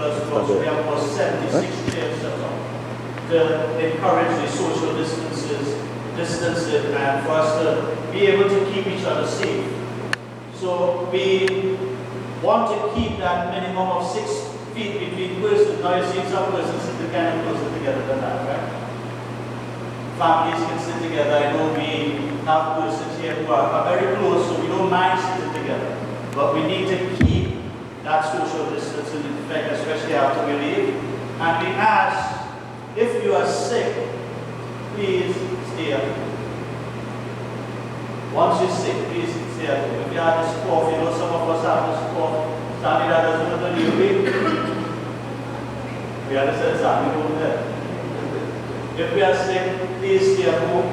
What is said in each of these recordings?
because of course we have about 76 chairs set up to encourage the social distancing and for us to be able to keep each other safe. So we want to keep that minimum of 6 feet between persons. Now you see some persons sit kind of closer together than that, right? Families can sit together. I know we have persons here who are very close, so we don't mind sitting together. But we need to keep that social distancing in effect, especially after we leave. And we ask, if you are sick, please stay at home. Once you're sick, please stay at home. If you have this cough, you know some of us have this cough, Sammy that doesn't know the new we understand Sammy over there. If we are sick, please stay at home.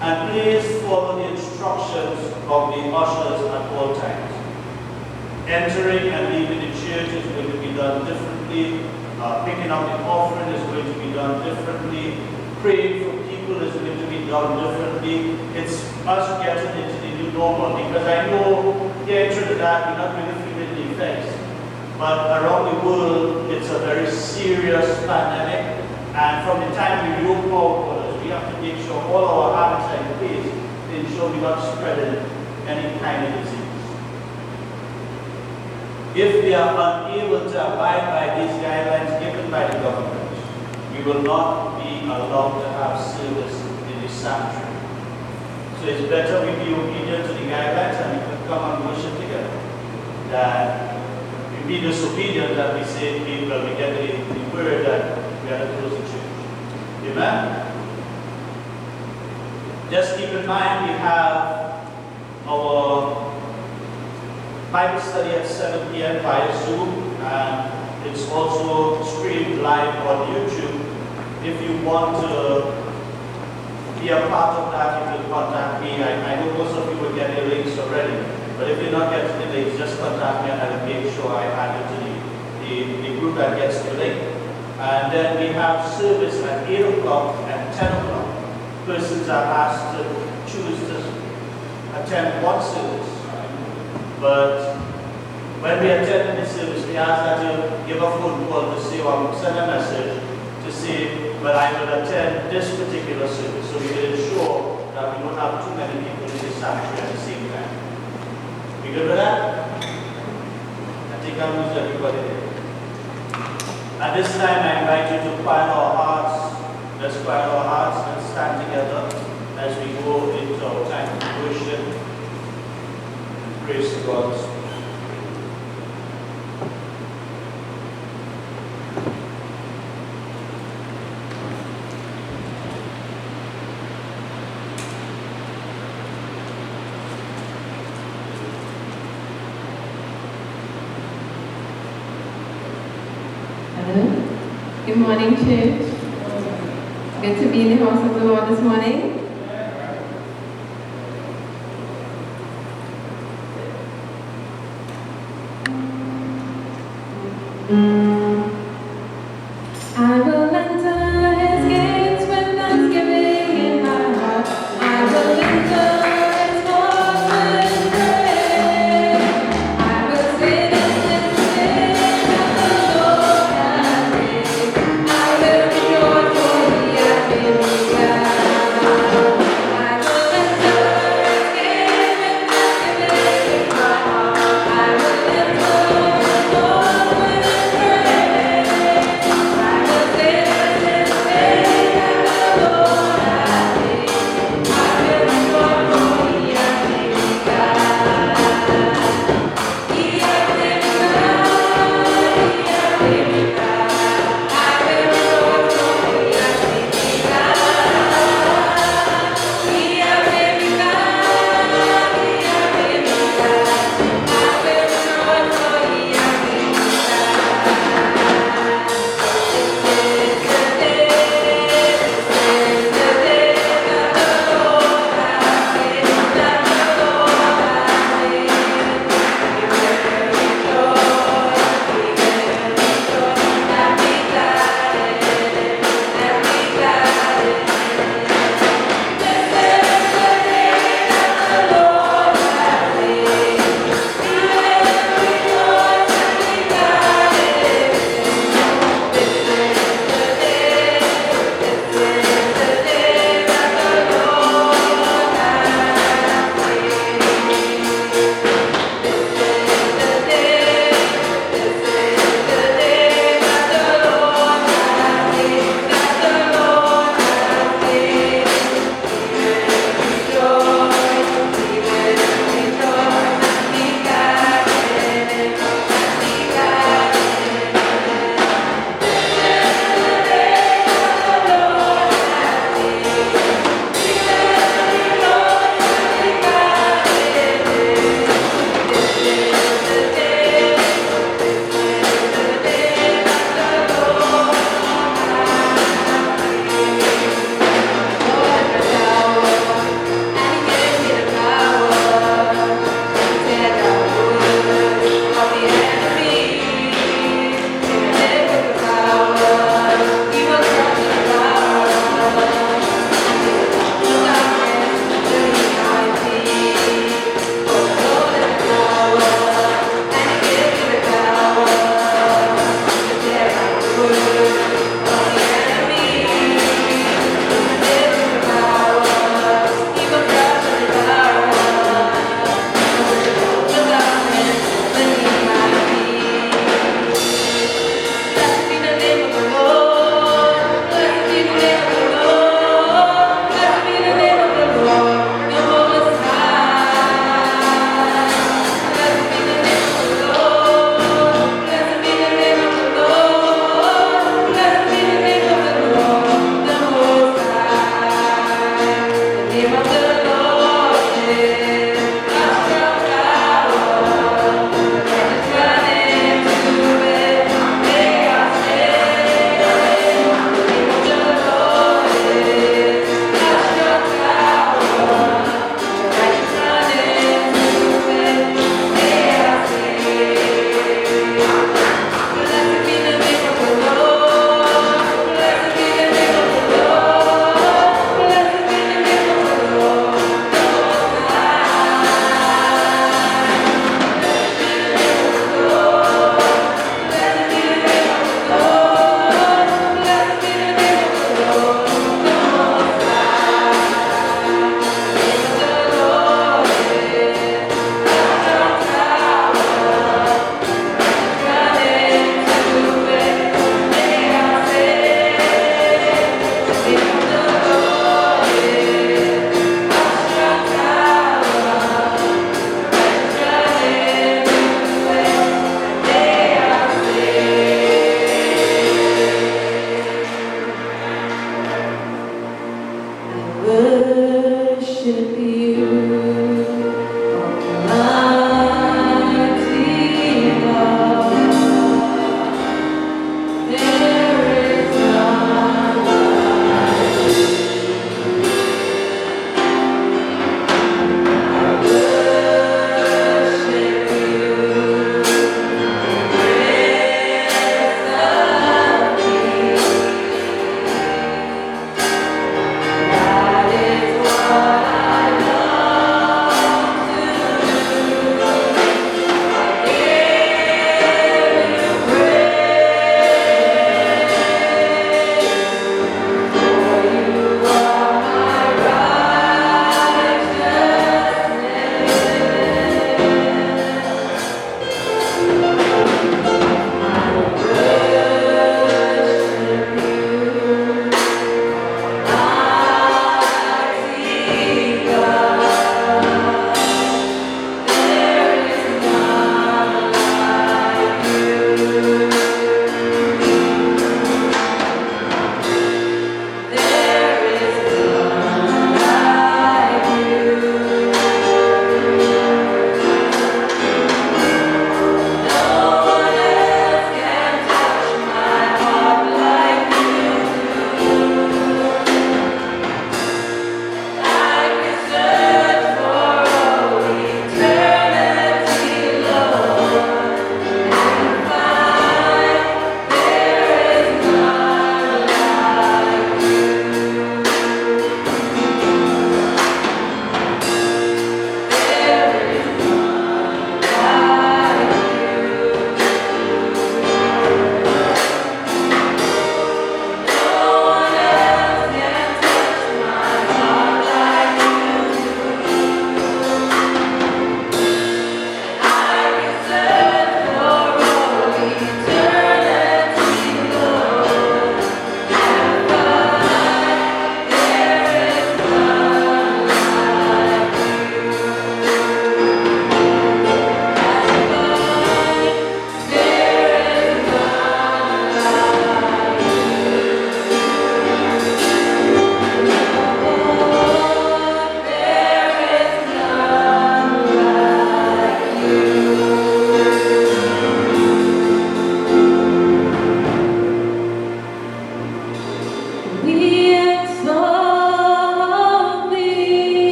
And please follow the instructions of the ushers at all times. Entering and leaving the church is going to be done differently. Picking up the offering is going to be done differently. Praying for people is going to be done differently. It's us getting into the new normal, because I know here in Trinidad we're not really feeling the effects. But around the world it's a very serious pandemic, and from the time we reopen our borders, we have to make sure all our habits are in place to ensure we're not spreading any kind of disease. If we are unable to abide by these guidelines given by the government, we will not be allowed to have service in the sanctuary. So it's better we be obedient to the guidelines and we can come and worship together than we be disobedient that we say, well, we get the word that we are to close the church. Amen? Just keep in mind we have our Bible study at 7 p.m. via Zoom, and it's also streamed live on YouTube. If you want to be a part of that, you can contact me. I know most of you will get the links already, but if you're not getting the links, just contact me and I will make sure I add it to the group that gets the link. And then we have service at 8 o'clock and 10 o'clock. Persons are asked to choose to attend one service. But when we attend the service, we ask that you give a phone call to say, or send a message to say, well, I will attend this particular service, so we will ensure that we don't have too many people in the sanctuary at the same time. We good with that? I think I'll lose everybody there. At this time, I invite you to quiet our hearts. Let's quiet our hearts and stand together as we go into our time of worship. Praise to God. Hello. Good morning, church. Good to be in the house of the Lord this morning. I will enter his gates with thanksgiving in my heart. I will enter his courts with praise. I will sing and sing that the Lord has made. I will rejoice for he has been glad. I will enter his gates with thanksgiving in my heart. I will enter his courts with praise.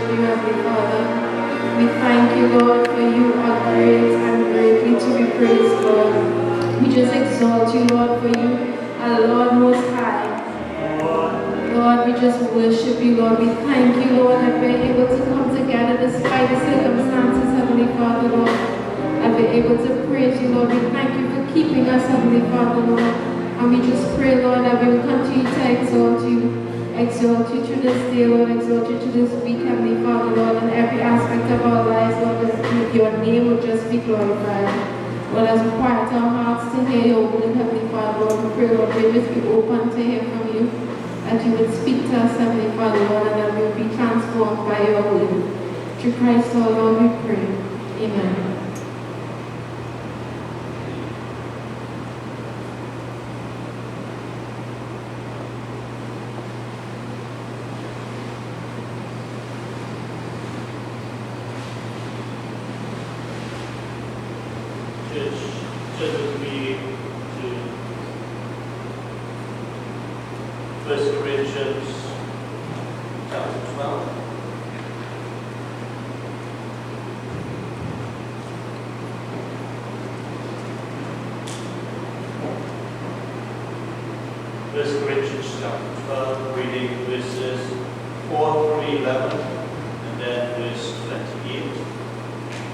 worship you, Heavenly Father. We thank you, Lord, for you are great and greatly to be praised, Lord. We just exalt you, Lord, for you are Lord Most High. Lord, we just worship you, Lord. We thank you, Lord, that we're able to come together despite the circumstances, Heavenly Father, Lord. And we're able to praise you, Lord. We thank you for keeping us, Heavenly Father, Lord. And we just pray, Lord, that we will continue to exalt you through this day, Lord, exalt you through this week, Heavenly Father, Lord, and every aspect of our lives, Lord, that your name will just be glorified. Lord, as we quiet our hearts to hear your word, Heavenly Father, Lord, we pray, Lord, we just be open to hear from you, that you would speak to us, Heavenly Father, Lord, and that we will be transformed by your word. Through Christ our Lord, we pray. Amen. Turn with me to 1 Corinthians chapter 12. First Corinthians chapter 12, reading verses 4 through 11, and then verse 28.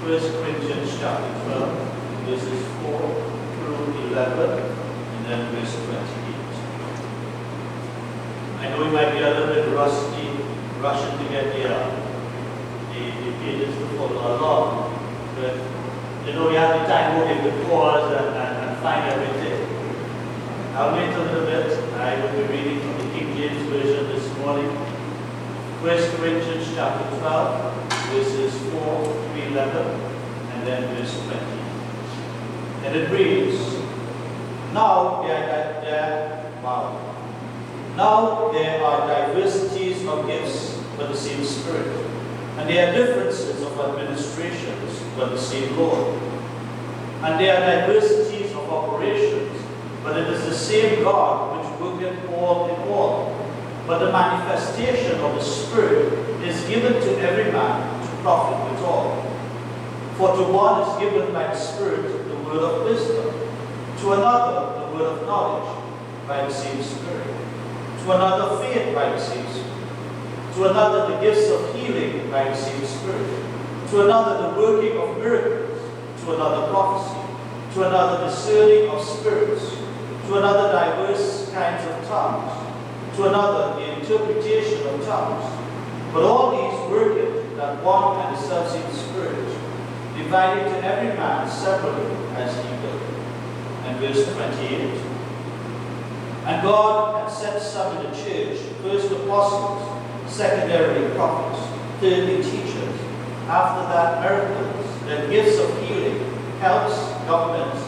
1 Corinthians chapter 12. Verses 4 through 11, and then verse 28. I know we might be a little bit rusty, rushing to get the pages to follow along, but you know we have the time moving to pause and find everything. I'll wait a little bit. I will be reading from the King James Version this morning. 1 Corinthians chapter 12, verses 4 through 11, and then verse 28. And it reads, Now there are diversities of gifts, but the same Spirit. And there are differences of administrations, but the same Lord. And there are diversities of operations, but it is the same God which worketh all in all. But the manifestation of the Spirit is given to every man to profit withal. For to one is given by the Spirit the word of wisdom, to another the word of knowledge by the same Spirit, to another faith by the same Spirit, to another the gifts of healing by the same Spirit, to another the working of miracles, to another prophecy, to another discerning of spirits, to another diverse kinds of tongues, to another the interpretation of tongues. But all these worketh that one and the selfsame Spirit, dividing to every man separately as he will. And verse 28. And God had set some in the church, first apostles, secondarily prophets, thirdly teachers, after that miracles, then gifts of healing, helps, governments,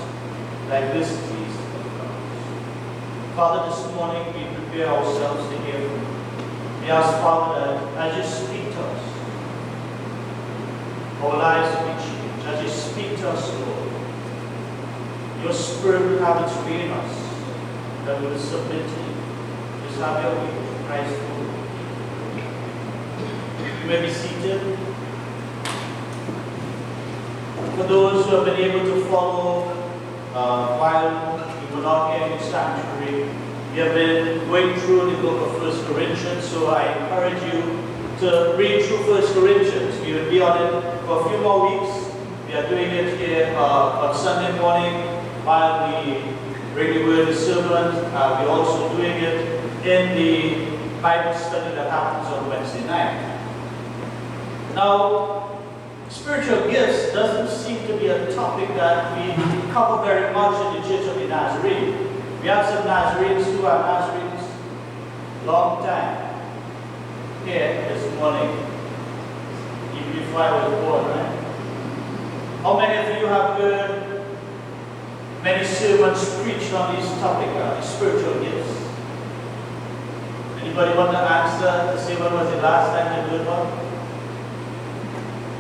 diversities of tongues. Father, this morning we prepare ourselves to hear from you. We ask, Father, that as you speak to us, our lives will be changed. As you speak to us, Lord, your Spirit will have its way in us, that we will submit to you. Just have your way, Christ for you. You may be seated. For those who have been able to follow while we were not here in the sanctuary, we have been going through the book of 1 Corinthians, so I encourage you to read through 1 Corinthians. We will be on it for a few more weeks. We are doing it here on Sunday morning while we bring the word of sermon. We're also doing it in the Bible study that happens on Wednesday night. Now, spiritual gifts doesn't seem to be a topic that we cover very much in the Church of the Nazarene. We have some Nazarenes who are Nazarenes long time here this morning, even before I was born, right? How many of you have heard many sermons preached on this topic, the spiritual gifts? Anybody want to answer to say when was the last time you heard one?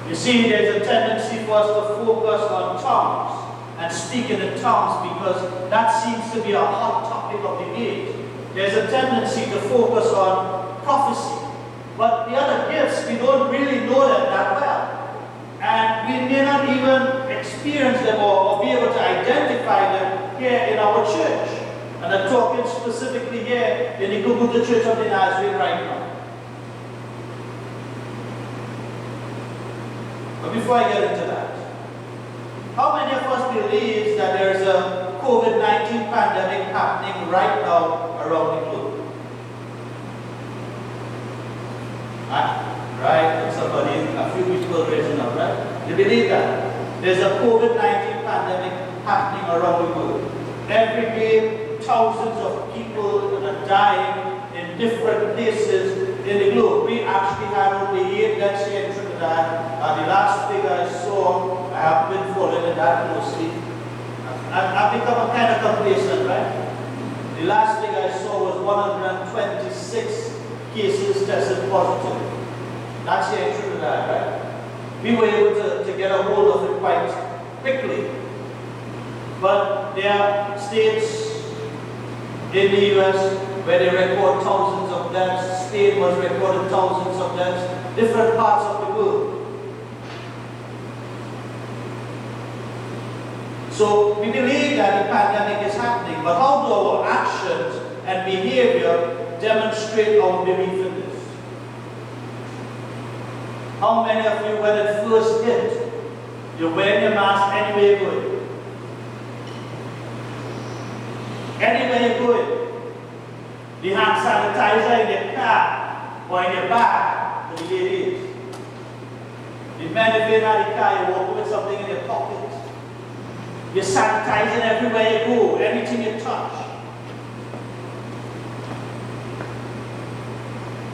You see, there's a tendency for us to focus on tongues and speaking in tongues because that seems to be a hot topic of debate. There's a tendency to focus on prophecy. But the other gifts, we don't really experience them or be able to identify them here in our church. And I'm talking specifically here in the Golgotha Church of the Nazarene right now. But before I get into that, how many of us believes that there is a COVID-19 pandemic happening right now around the globe? Right? And somebody, a few people raising up, right? You believe that? There's a COVID-19 pandemic happening around the globe. Every day, thousands of people are dying in different places in the globe. We actually have only 8 deaths here in Trinidad. The last figure I saw, I haven't been following that closely. I've become a kind of complacent, right? The last figure I saw was 126 cases tested positive. That's here in Trinidad, right? We were able to get a hold of it quite quickly. But there are states in the US where they record thousands of deaths. Spain was recording thousands of deaths. Different parts of the world. So we believe that the pandemic is happening, but how do our actions and behavior demonstrate our belief in this? How many of you, when it first hit, you're wearing your mask anywhere you're going? Anywhere you're going. The hand sanitizer in your car or in your bag for the ladies. The men, if you're not in the car, you're walking with something in your pocket. You're sanitizing everywhere you go, everything you touch.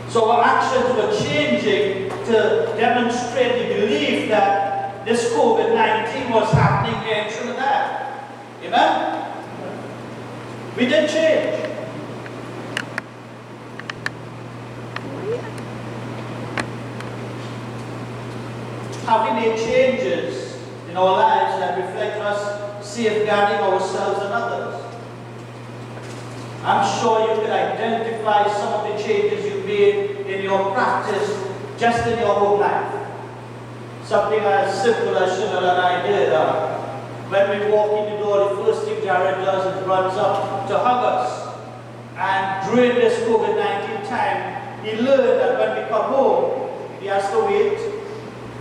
So our actions were changing to demonstrate the belief that this COVID-19 was happening here in Trinidad. Amen? We did change. Having made changes in our lives that reflect us safeguarding ourselves and others. I'm sure you can identify some of the changes you made in your practice just in your home life. Something as simple as Chanel and I did. When we walk in the door, the first thing Jared does is runs up to hug us. And during this COVID-19 time, he learned that when we come home, he has to wait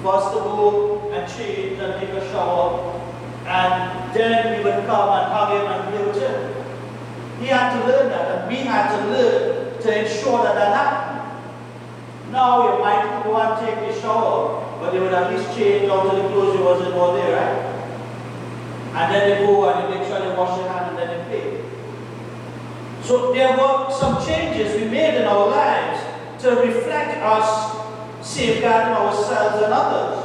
for us to go and change and take a shower. And then we would come and hug him and play with him. He had to learn that, and we had to learn to ensure that that happened. Now you might go and take a shower, but you would at least change out of the clothes you wasn't all there, right? And then you go and you make sure you wash your hands and then you play. So there were some changes we made in our lives to reflect us safeguarding ourselves and others.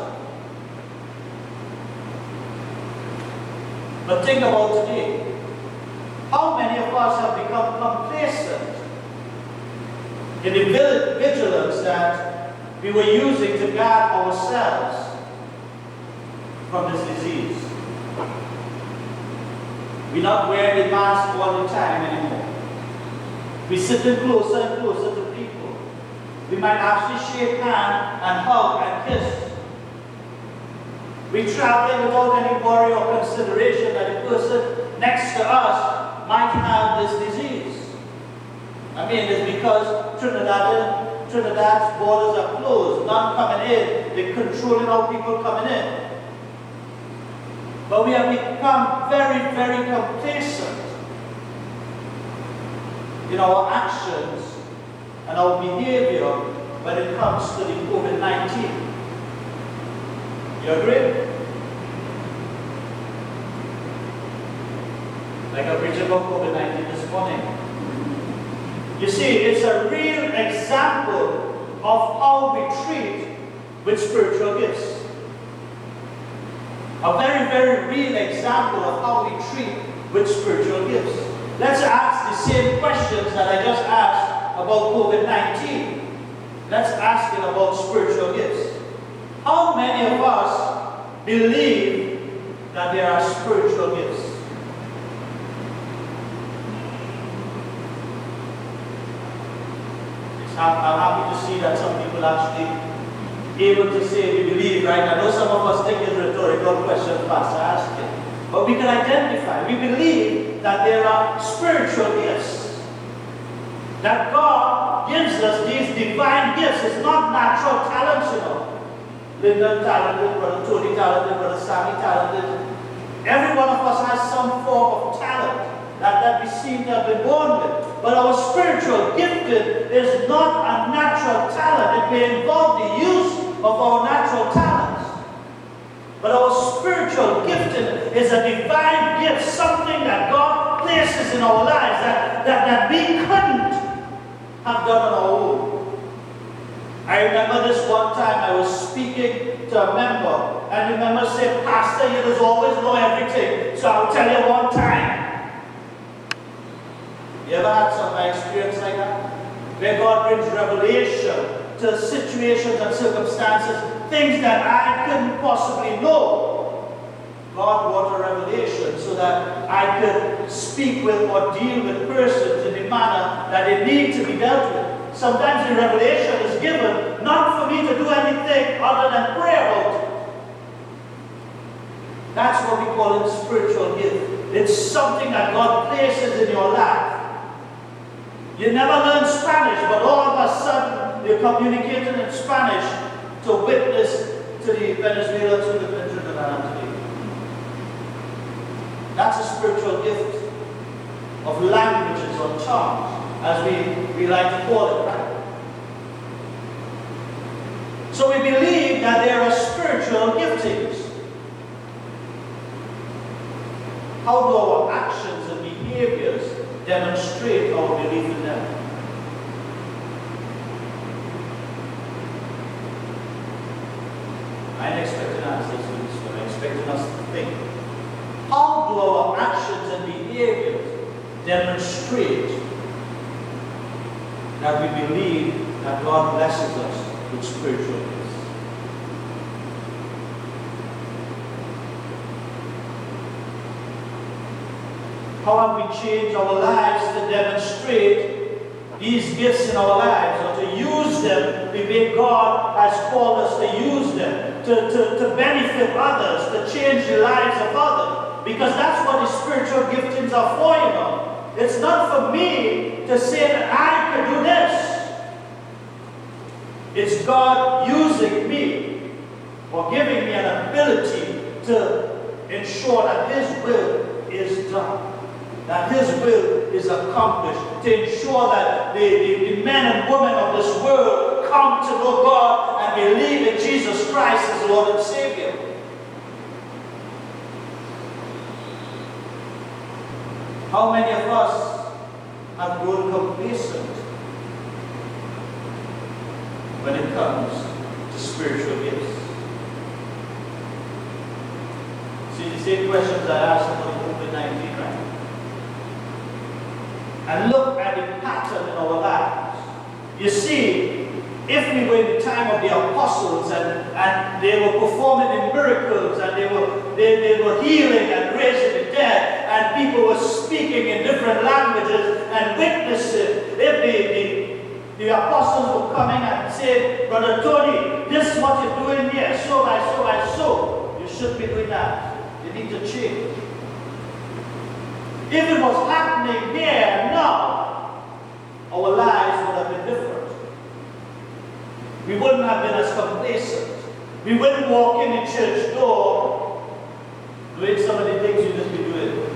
But think about today. How many of us have become complacent in the vigilance that we were using to guard ourselves from this disease? We're not wearing the mask all the time anymore. We're sitting closer and closer to people. We might actually shake hands and hug and kiss. We're traveling without any worry or consideration that the person next to us might have this disease. I mean, it's because Trinidad's borders are closed, none coming in. They're controlling how people coming in. But we have become very, very complacent in our actions and our behavior when it comes to the COVID-19. You agree? Like I preached about COVID-19 this morning. You see, it's a real example of how we treat with spiritual gifts. A very, very real example of how we treat with spiritual gifts. Let's ask the same questions that I just asked about COVID-19. Let's ask it about spiritual gifts. How many of us believe that there are spiritual gifts? I'm happy to see that some people actually able to say we believe, right? I know some of us think it's a rhetorical question Pastor asking, but we can identify. We believe that there are spiritual gifts, that God gives us these divine gifts. It's not natural talents, you know. Linda talented, Brother Tony talented, Brother Sammy talented. Every one of us has some form of talent that we seem to have been born with. But our spiritual gifting is not a natural talent. It may involve the use of our natural talents. But our spiritual gifting is a divine gift, something that God places in our lives that we couldn't have done on our own. I remember this one time I was speaking to a member, and the member said, Pastor, you just always know everything, so I'll tell you one time. You ever had some experience like that? Where God brings revelation to situations and circumstances, things that I couldn't possibly know. God brought a revelation so that I could speak with or deal with persons in the manner that they need to be dealt with. Sometimes the revelation is given not for me to do anything other than pray about it. That's what we call it spiritual gift. It's something that God places in your life. You never learn Spanish, but all of a sudden you're communicating in Spanish to witness to the Venezuela, to the Trinidad and Tobago. That's a spiritual gift of languages or tongues, as we like to call it, right? So we believe that there are spiritual giftings. How do our actions and behaviors demonstrate our belief in them? I ain't expecting answers to this one. I'm expecting us to think. How do our actions and behaviors demonstrate that we believe that God blesses us with spiritual gifts? How have we changed our lives to demonstrate these gifts in our lives, or to use them the way God has called us to use them, to benefit others, to change the lives of others? Because that's what the spiritual giftings are for, you know. It's not for me to say that I can do this. It's God using me or giving me an ability to ensure that His will is done, that His will is accomplished, to ensure that the men and women of this world come to know God and believe in Jesus Christ as Lord and Savior. How many of us have grown complacent when it comes to spiritual gifts? See, the same questions I asked about COVID-19, right? And look at the pattern in our lives. You see, if we were in the time of the apostles and they were performing in miracles and they were healing and raising the dead and people were speaking in different languages and witnessing, if the apostles were coming and saying, Brother Tony, this is what you're doing here, so by so, you shouldn't be doing that. You need to change. If it was happening here now, our lives would have been different. We wouldn't have been as complacent. We wouldn't walk in the church door doing some of the things you just be doing.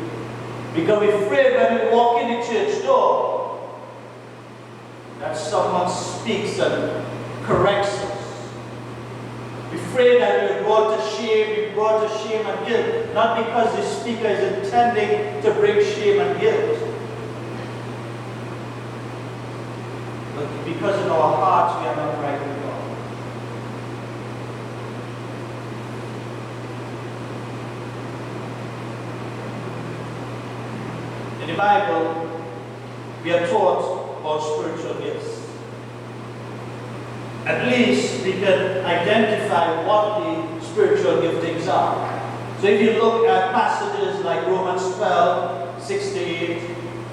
Because we're afraid when we walk in the church door that someone speaks and corrects us. We're afraid that we're brought to shame and guilt, not because the speaker is intending to bring shame and guilt, but because in our hearts we are not right with God. In the Bible, we are taught about spiritual gifts. At least we can identify what the spiritual giftings are. So if you look at passages like Romans 12, 6 to 8,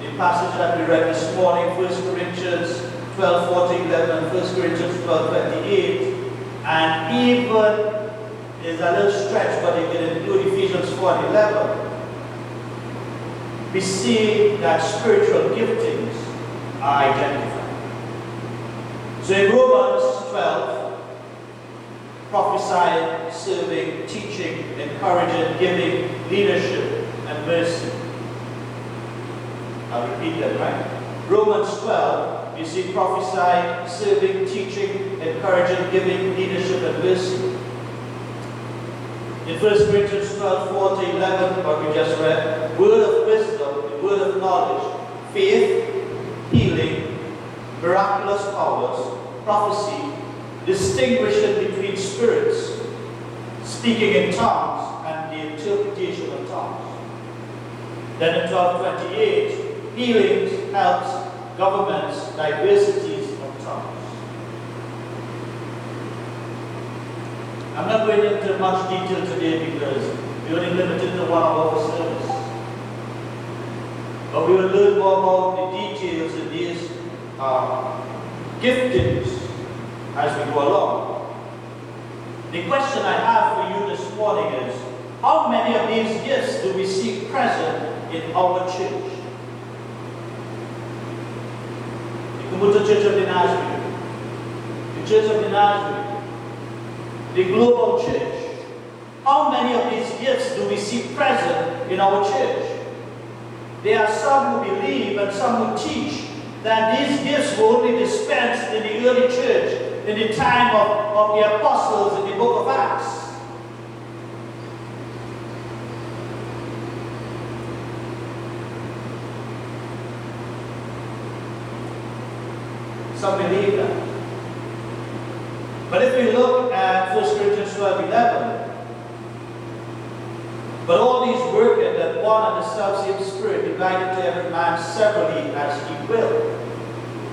the passage that we read this morning, 1 Corinthians 12, 14, 11, and 1 Corinthians 12, 28, And even, is a little stretch, but you can include Ephesians 4:11. We see that spiritual giftings are identified. So in Romans 12, prophesying, serving, teaching, encouraging, giving, leadership, and mercy. I'll repeat that, right? Romans 12, you see prophesying, serving, teaching, encouraging, giving, leadership, and mercy. In 1 Corinthians 12, 4-11, what we just read, word of wisdom, word of knowledge, faith, healing, miraculous powers, prophecy, distinguishing between spirits, speaking in tongues, and the interpretation of tongues. Then in 12:28, healings, helps, governments, diversities of tongues. I'm not going into much detail today because we're only limited to 1 hour of service. But we will learn more about the details of these giftings as we go along. The question I have for you this morning is, how many of these gifts do we see present in our church? The Kumuta Church of the Nazarene, the Church of the Nazarene, the global church. How many of these gifts do we see present in our church? There are some who believe and some who teach that these gifts were only dispensed in the early church, in the time of the apostles in the book of Acts. Some believe that. But if we look at 1 Corinthians 12:11, but all these worketh that one and the selfsame Spirit, divided to every man severally as he will.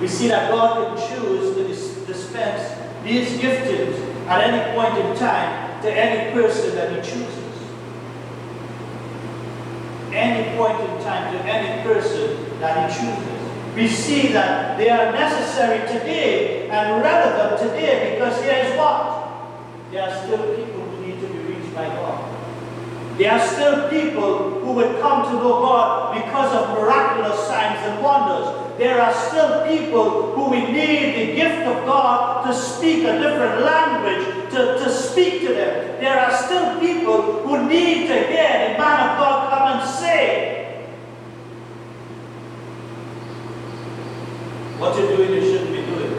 We see that God can choose to dispense these giftings at any point in time to any person that he chooses. Any point in time to any person that he chooses. We see that they are necessary today and relevant today because here is what? There are still people who need to be reached by God. There are still people who would come to know God because of miraculous signs and wonders. There are still people who we need the gift of God to speak a different language, to speak to them. There are still people who need to hear the man of God come and say, what you're doing, you shouldn't be doing.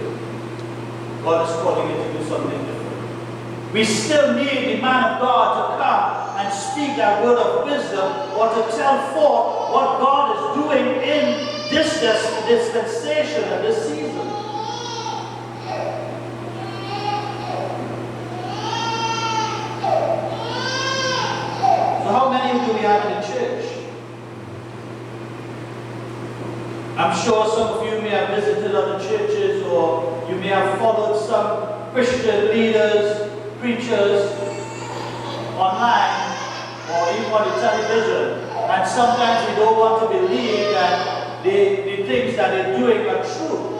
God is calling you to do something different. We still need the man of God to come and speak that word of wisdom or to tell forth what God is doing in this dispensation and this season. So how many do we have in the church? I'm sure some of you may have visited other churches or you may have followed some Christian leaders, preachers online or even on the television. And sometimes we don't want to believe that the things that they're doing are true.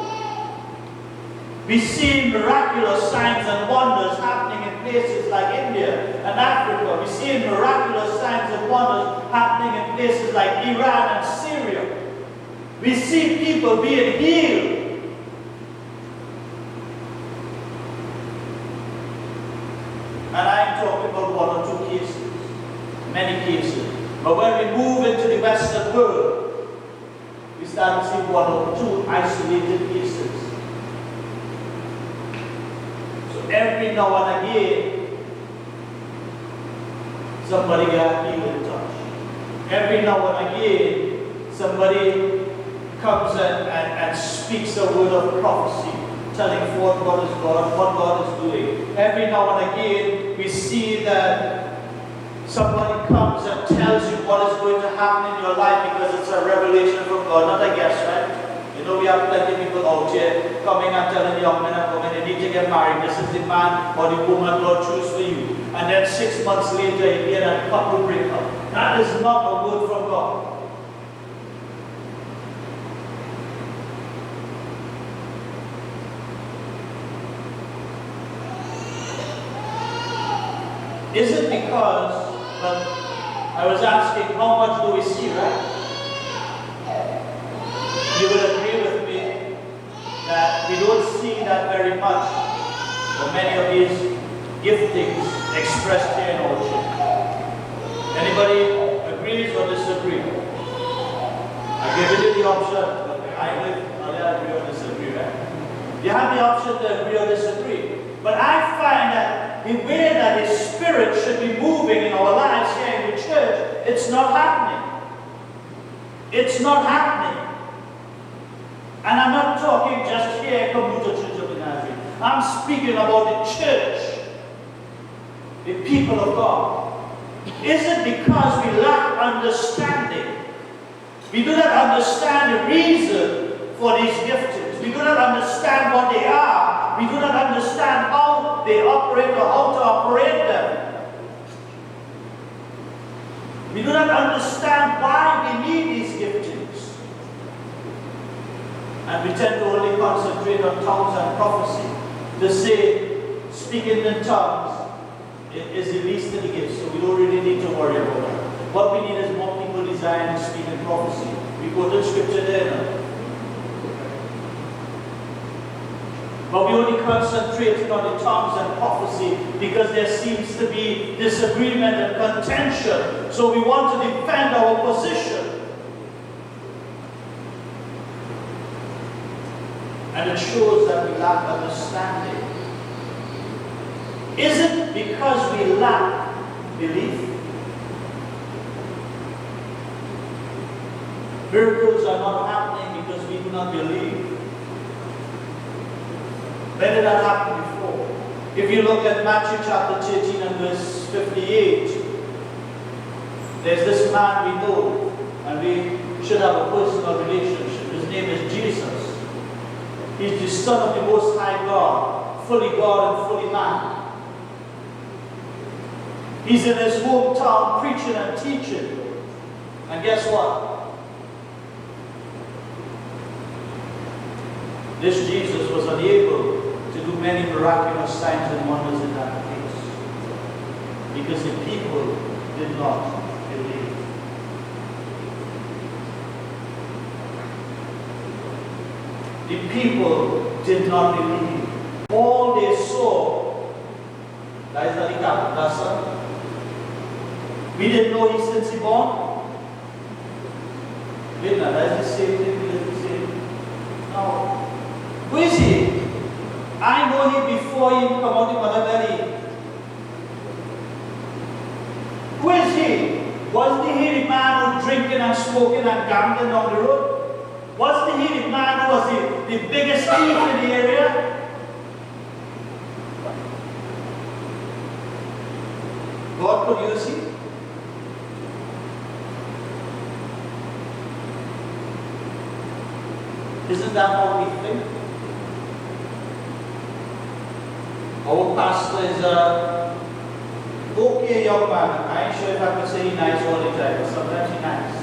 We see miraculous signs and wonders happening in places like India and Africa. We see miraculous signs and wonders happening in places like Iran and Syria. We see people being healed. And I'm talking about 1 or 2 cases, many cases. But when we move into the Western world, we start to see 1 or 2 isolated cases. So every now and again, somebody got healing touch. Every now and again, somebody comes and speaks a word of prophecy, telling forth what God is doing. Every now and again, we see that somebody comes and tells you what is going to happen in your life because it's a revelation from God, not a guess, right? You know, we have plenty of people out here coming and telling young men and women they need to get married. This is the man or the woman God chooses for you. And then 6 months later, you hear that couple break up. That is not a word from God. Is it because, well, I was asking, how much do we see, right? You will agree with me that we don't see that very much, or many of these giftings expressed here in our church. Anybody agrees or disagree? I gave you the option, but I will agree or disagree, right? You have the option to agree or disagree. But I find that the way that the Spirit should be moving in our lives here in the church, it's not happening. It's not happening. And I'm not talking just here at Commuter Church of the Nazarene. I'm speaking about the church, the people of God. Is it because we lack understanding? We do not understand the reason for these giftings. We do not understand what they are. We do not understand how they operate or how to operate them. We do not understand why we need these giftings. And we tend to only concentrate on tongues and prophecy. To say, speaking in tongues is the least of the gifts, so we don't really need to worry about that. What we need is more people desiring to speak in prophecy. We quoted scripture there now. But we only concentrate on the tongues and prophecy because there seems to be disagreement and contention. So we want to defend our position. And it shows that we lack understanding. Is it because we lack belief? Miracles are not happening because we do not believe. When did that happen before? If you look at Matthew chapter 13 and verse 58, there's this man we know, and we should have a personal relationship. His name is Jesus. He's the Son of the Most High God, fully God and fully man. He's in his hometown preaching and teaching. And guess what? This Jesus was unable to do many miraculous signs and wonders in that place because the people did not believe. The people did not believe. All they saw, that is the that's we didn't know he's since he born. That's the same thing, we didn't say. No. Who is he? I know him before he come out of mother belly. Who is he? Wasn't he the man who drinking and smoking and gambling on the road? Wasn't he the man who was the biggest thief in the area? God could use him. Isn't that how we think? Our pastor is a okay young man. I ain't sure if I could say he's nice all the time, but sometimes he's nice.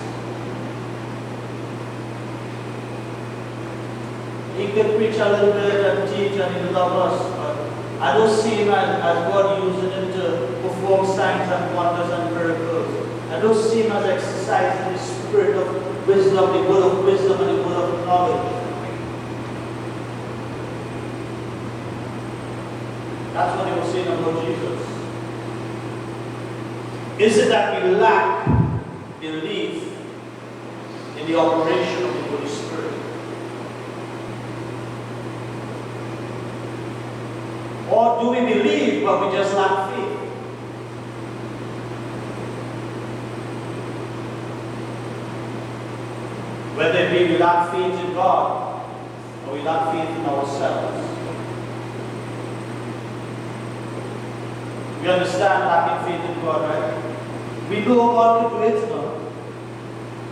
He could preach a little bit and teach and he love us, but I don't see him as God using him to perform signs and wonders and miracles. I don't see him as exercising the spirit of wisdom, the word of wisdom and the word of knowledge. That's what they were saying about Jesus. Is it that we lack belief in the operation of the Holy Spirit? Or do we believe but we just lack faith? Whether it be we lack faith in God or we lack faith in ourselves. We understand lacking faith in God, right? We know God can do it now.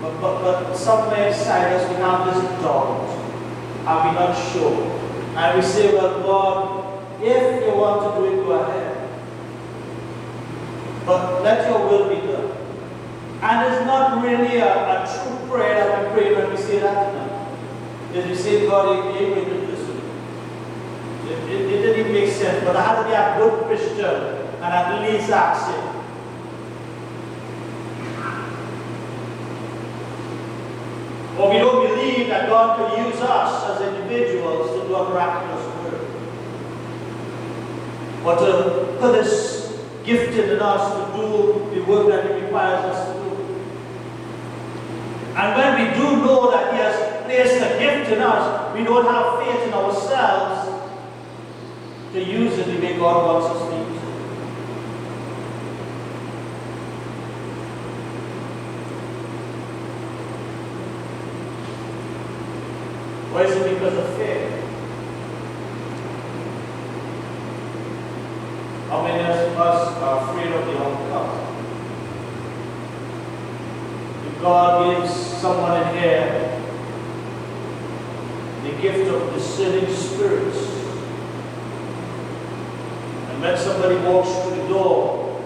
But somewhere inside us we have this doubt. And we're not sure. And we say, well, God, if you want to do it, go ahead. But let your will be done. And it's not really a true prayer that we pray when we say that. If we say, God, you ain't going to do this. It didn't even make sense. But I had to be a good Christian and at least ask Him. Or we don't believe that God can use us as individuals to do a miraculous work. Or to put His gifting in us to do the work that He requires us to do. And when we do know that He has placed a gift in us, we don't have faith in ourselves to use it the way God wants us to use it. Or is it because of fear? How many of us are afraid of the outcome? If God gives someone in here the gift of discerning spirits, and when somebody walks through the door,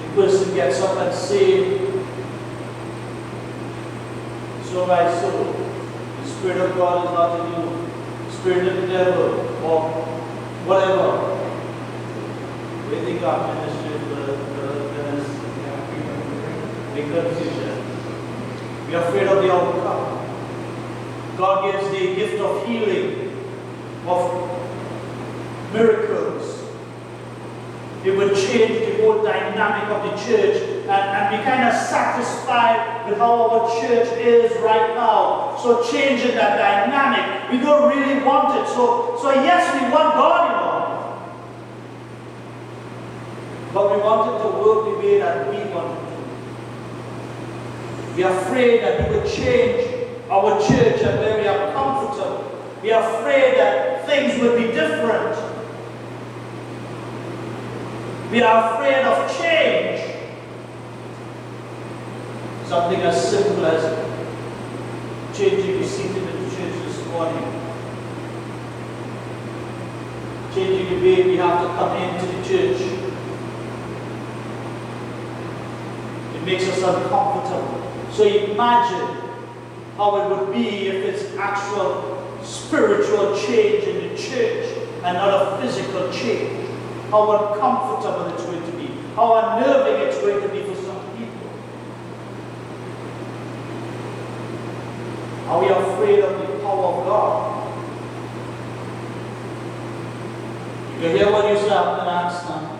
the person gets up and says, so my soul, the Spirit of God is not in you, the Spirit of the devil, or whatever. We think our ministry is big confusion. We are afraid of the outcome. God gives the gift of healing, of miracles. It would change the whole dynamic of the church and be kind of satisfied with how our church is right now. So changing that dynamic, we don't really want it. So yes, we want God, but we want it to work the way that we want it to. We are afraid that He will change our church and where we are comfortable. We are afraid that things will be different. We are afraid of change. Something as simple as changing the seating in the church this morning. Changing the way we have to come into the church. It makes us uncomfortable. So imagine how it would be if it's actual spiritual change in the church and not a physical change. How uncomfortable it's going to be. How unnerving it's going to be for some people. Are we afraid of the power of God? You can hear what you say after that now.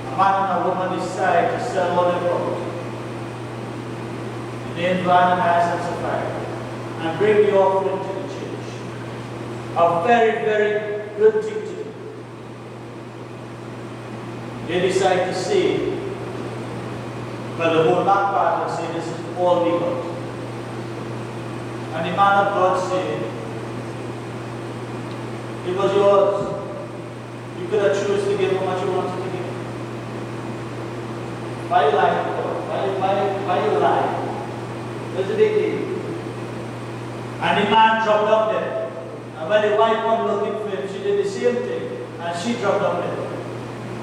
A man and a woman decide to sell all their property. And they invite an assets of fire and bring the offering to the church. A very, very good thing to do. They decide to say, but the whole back part and say, this is all we got. And the man of God said, it was yours. You could have chosen to give how much you wanted to give. Why you lying, God? Why you lying? What's the big deal? And the man dropped up there. And when the wife went looking for him, she did the same thing. And she dropped up there.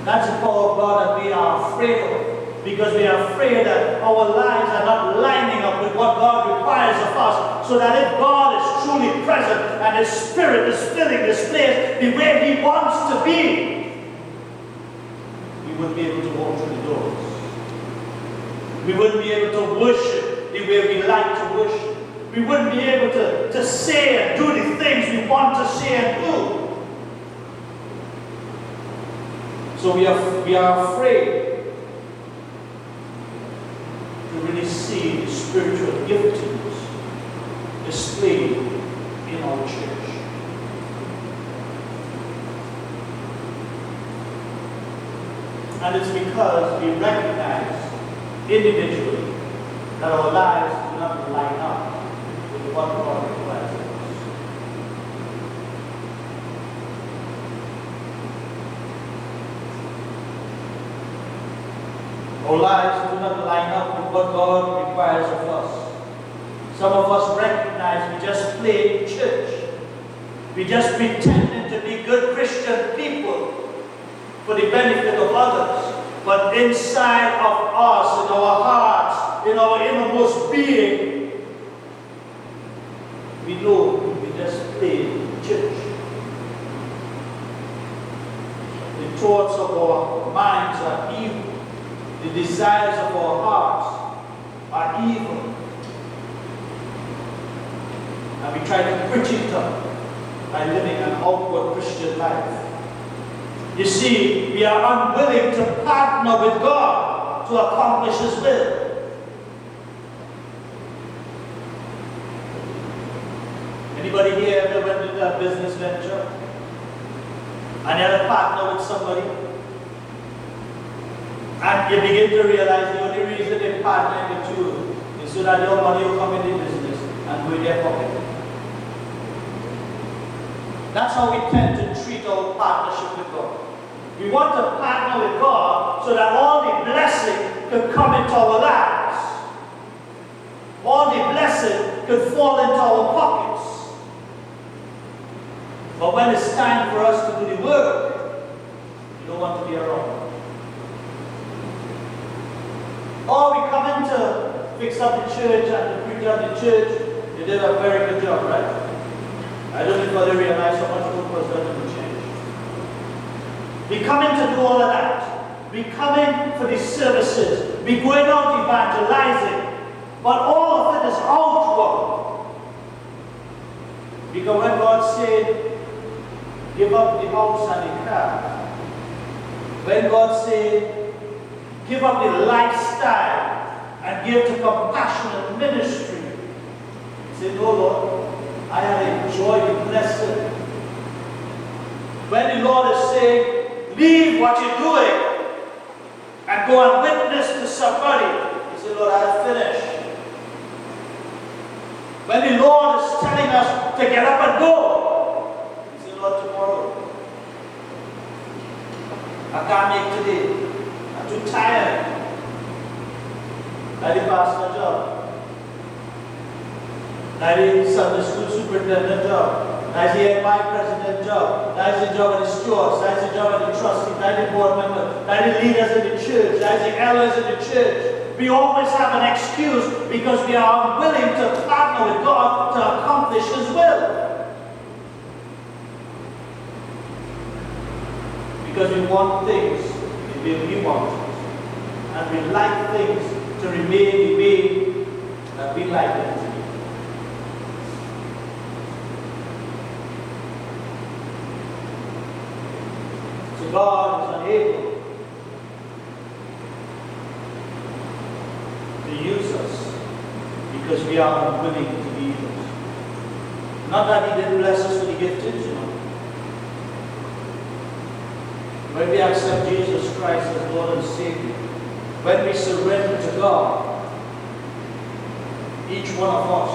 That's the power of God that we are afraid of. Because we are afraid that our lives are not lining up with what God requires of us. So that if God is truly present and His Spirit is filling this place the way He wants to be, we would be able to walk through the doors. We wouldn't be able to worship the way we like to worship. We wouldn't be able to say and do the things we want to say and do. So we are afraid to really see the spiritual giftings displayed in our church. And it's because we recognize individually that our lives do not line up with what God requires of us. Our lives do not line up with what God requires of us. Some of us recognize we just play church. We just pretending to be good Christian people for the benefit of others. But inside of us, in our hearts, in our innermost being, we know we just play church. thoughts of our minds are evil. The desires of our hearts are evil. And we try to preach it up by living an outward Christian life. You see, we are unwilling to partner with God to accomplish His will. Anybody here ever went into a business venture and you had a partner with somebody? And you begin to realize the only reason they partner with you is so that your money will come in the business and go in their pocket. That's how we tend to treat our partnership with God. We want to partner with God so that all the blessing can come into our lives. All the blessing can fall into our pockets. But when it's time for us to do the work, you don't want to be around. Or we come in to fix up the church and to preach up the church. You did a very good job, right? I don't know if they realize how much work was done in the church. We come in to do all of that. We come in for these services. We going out evangelizing. But all of it is outward. Because when God said, give up the house and the car. When God said, give up the lifestyle and give to compassionate ministry. He said, no, Lord, I have enjoyed the blessing. When the Lord is saying, leave what you're doing and go and witness to somebody, he said, Lord, I've finished. When the Lord is telling us to get up and go, he said, Lord, tomorrow. I can't make today. I'm too tired. I did pastor job. I did Sunday school superintendent job. I did my president job. I did the job of the stewards. I did the job of the trustees. I did board member. I did leaders in the church. I did elders in the church. We always have an excuse because we are unwilling to partner with God to accomplish His will. Because we want things the way we want it. And we like things to remain the way that we like them to be. So God is unable to use us because we are unwilling to be used. Not that He didn't bless us with the giftings, you know. When we accept Jesus Christ as Lord and Savior, when we surrender to God, each one of us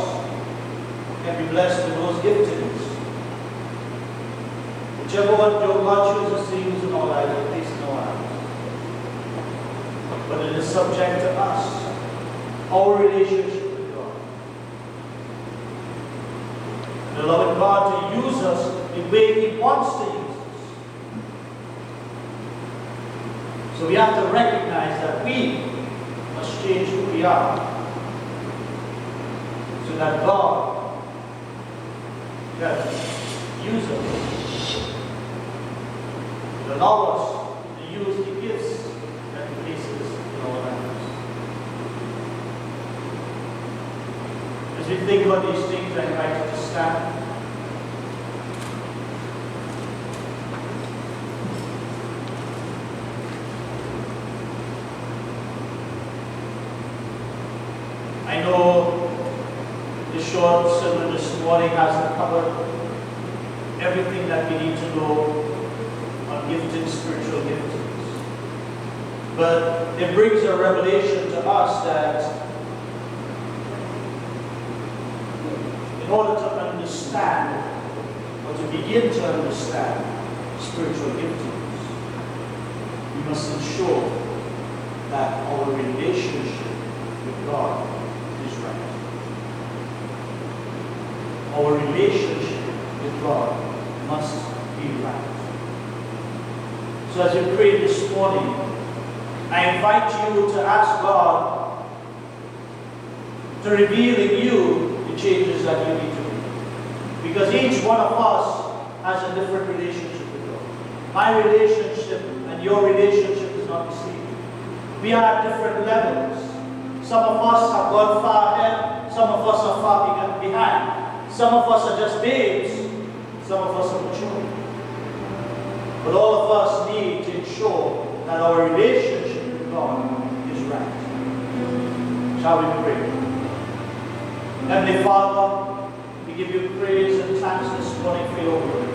can be blessed with those giftings. Whichever one God chooses to use in our lives, at least in our lives. But it is subject to us, our relationship with God. And allowing God to use us the way He wants to use us. So we have to recognize that we must change who we are so that God can use us, to allow us to use the gifts that He places in our lives. As we think about these things, I invite you to stand. I know the short sermon this morning hasn't covered everything that we need to know on gifted spiritual giftings. But it brings a revelation to us that in order to understand or to begin to understand spiritual giftings, we must ensure that our relationship with God is right. Our relationship with God must be right. So as we pray this morning, I invite you to ask God to reveal in you the changes that you need to make. Because each one of us has a different relationship with God. My relationship and your relationship is not the same. We are at different levels. Some of us have gone far ahead, some of us are far behind. Some of us are just babes, some of us are mature. But all of us need to ensure that our relationship with God is right. Shall we pray? Heavenly Father, we give you praise and thanks this morning for your word.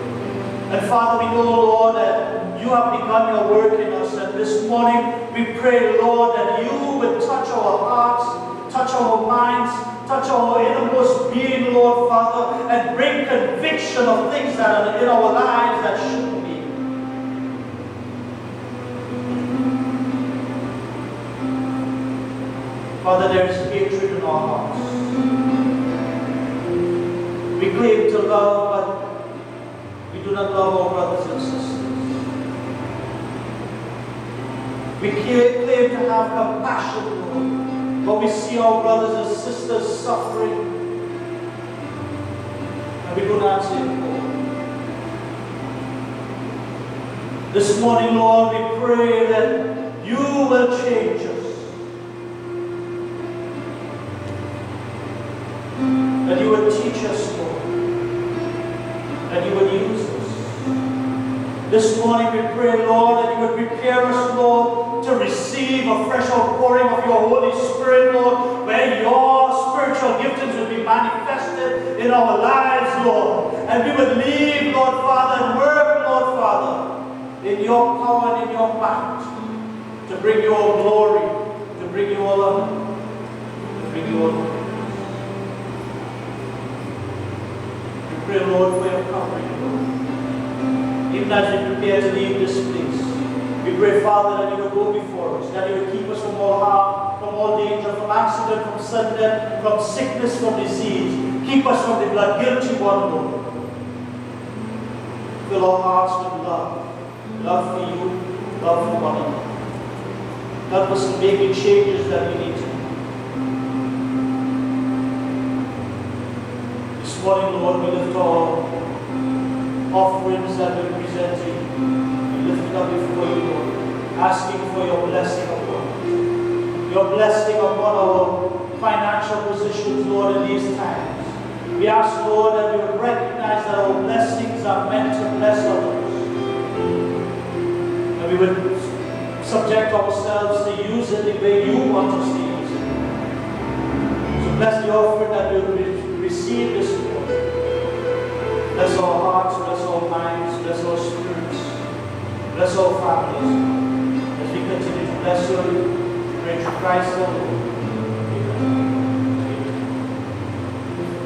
And Father, we know, Lord, that you have begun your work in us. And this morning we pray, Lord, that you would touch our hearts, touch our minds, touch our innermost being, Lord, Father, and bring conviction of things that are in our lives that shouldn't be. Father, there is hatred in our hearts. We claim to love, but we do not love our brothers and sisters. We claim to have compassion, Lord, but we see our brothers and sisters suffering, and we do not say more. This morning, Lord, we pray that you will change us. That you would teach us, Lord. That you would use us. This morning we pray, Lord, that you would prepare us, Lord, to receive a fresh outpouring of your Holy Spirit, Lord, where your spiritual giftings will be manifested in our lives, Lord. And we would live, Lord Father, and work, Lord Father, in your power and in your might, to bring you all glory, to bring you all honor, to bring you all praise. Pray, Lord, for your covering, Lord. Even as we prepare to leave this place, we pray, Father, that you would go before us, that you would keep us from all harm, from all danger, from accident, from sudden death, from sickness, from disease. Keep us from the blood guilty one, Lord. Fill our hearts with love. Love for you, love for one another. Help us in making changes that we need to. This morning, Lord, we lift our offerings that we present to you. We lift it up before you, Lord, asking for your blessing upon us. Your blessing upon our financial positions, Lord, in these times. We ask, Lord, that we would recognize that our blessings are meant to bless others. And we would subject ourselves to use it the way you want us to use it. So bless the offering that we will receive this morning. Bless our hearts, bless our minds, bless our spirits, bless our families. As we continue to bless you, we pray through Christ our Lord. Amen.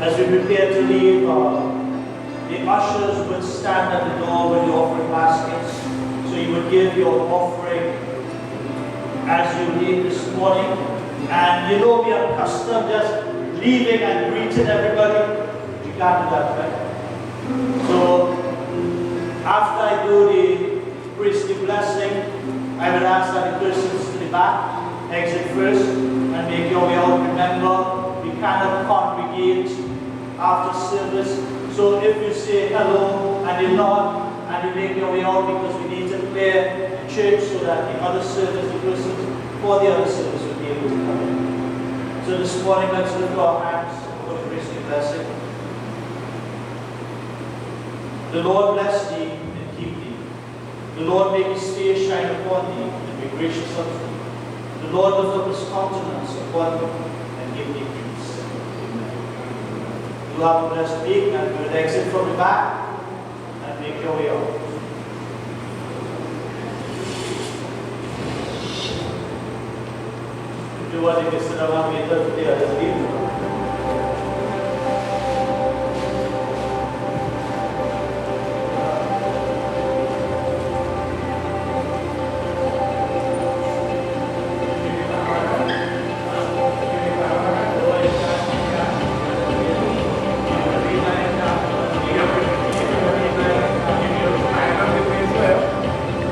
As we prepare to leave, the ushers would stand at the door with the offering baskets. So you would give your offering as you leave this morning. And you know we are accustomed just leaving and greeting everybody. You can't do that, right? So, after I do the priestly blessing, I will ask that the persons to the back exit first and make your way out. Remember, we cannot congregate after service. So if you say hello and you nod and you make your way out, because we need to clear the church so that the other service, the persons for the other service will be able to come in. So this morning, let's lift our hands for the priestly blessing. The Lord bless thee and keep thee. The Lord make his face shine upon thee and be gracious unto thee. The Lord lift up his countenance upon thee and give thee peace. Amen. You have a blessed week, and you will exit from the back and make your way out. If you want to get to the one meter,